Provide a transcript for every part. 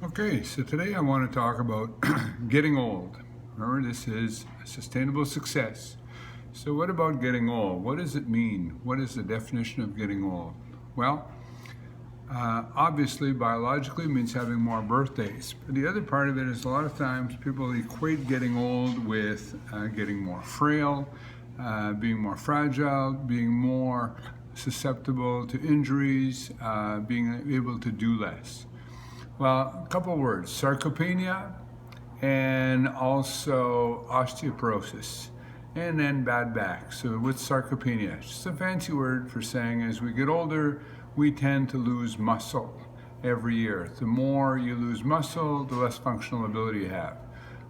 Okay, so today I want to talk about getting old. Remember, this is sustainable success. So, what about getting old? What does it mean? What is the definition of getting old? Well, obviously, biologically, it means having more birthdays. But the other part of it is a lot of times people equate getting old with getting more frail, being more fragile, being more susceptible to injuries, being able to do less. Well, a couple of words, sarcopenia and also osteoporosis, and then bad back. So what's sarcopenia? It's just a fancy word for saying as we get older, we tend to lose muscle every year. The more you lose muscle, the less functional ability you have.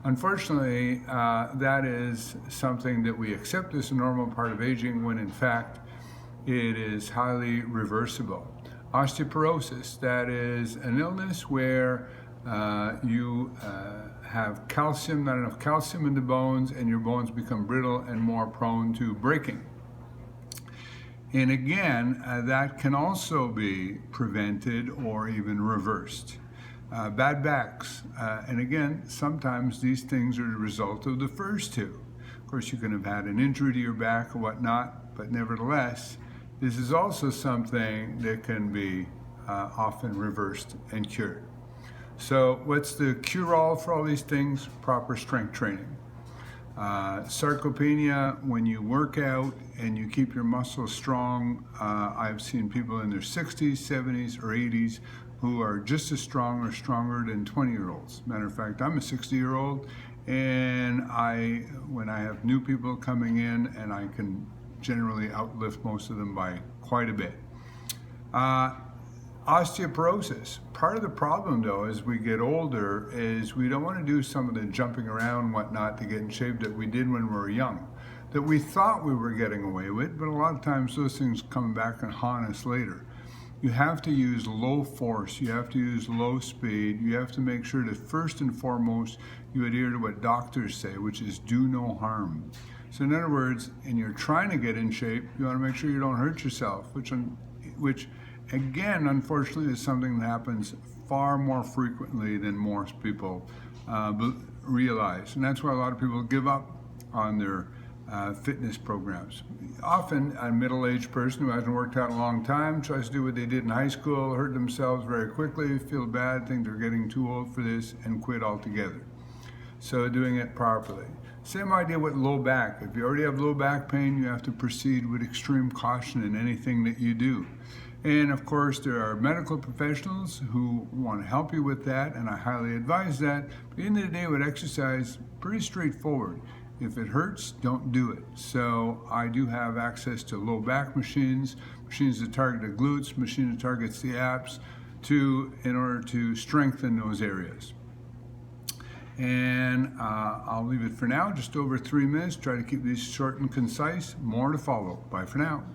Unfortunately, that is something that we accept as a normal part of aging when in fact it is highly reversible. Osteoporosis, that is an illness where you have calcium, not enough calcium in the bones, and your bones become brittle and more prone to breaking. And again, that can also be prevented or even reversed. Bad backs, and again, sometimes these things are the result of the first two. Of course, you can have had an injury to your back or whatnot, but nevertheless, this is also something that can be often reversed and cured. So what's the cure-all for all these things? Proper strength training. Sarcopenia, when you work out and you keep your muscles strong, I've seen people in their 60s, 70s, or 80s who are just as strong or stronger than 20-year-olds. Matter of fact, I'm a 60-year-old, and when I have new people coming in, and I can generally outlift most of them by quite a bit. Osteoporosis. Part of the problem, though, as we get older, is we don't want to do some of the jumping around and whatnot to get in shape that we did when we were young, that we thought we were getting away with, but a lot of times those things come back and haunt us later. You have to use low force, you have to use low speed, you have to make sure that first and foremost you adhere to what doctors say, which is do no harm. So in other words, and you're trying to get in shape, you want to make sure you don't hurt yourself, which again, unfortunately, is something that happens far more frequently than most people realize. And that's why a lot of people give up on their fitness programs. Often a middle-aged person who hasn't worked out in a long time tries to do what they did in high school, hurt themselves very quickly, feel bad, think they're getting too old for this, and quit altogether. So doing it properly. Same idea with low back. If you already have low back pain, you have to proceed with extreme caution in anything that you do. And of course, there are medical professionals who want to help you with that, and I highly advise that. But at the end of the day, with exercise, pretty straightforward. If it hurts, don't do it. So I do have access to low back machines that target the glutes, machine that targets the abs, in order to strengthen those areas. And I'll leave it for now, just over 3 minutes. Try to keep these short and concise. More to follow. Bye for now.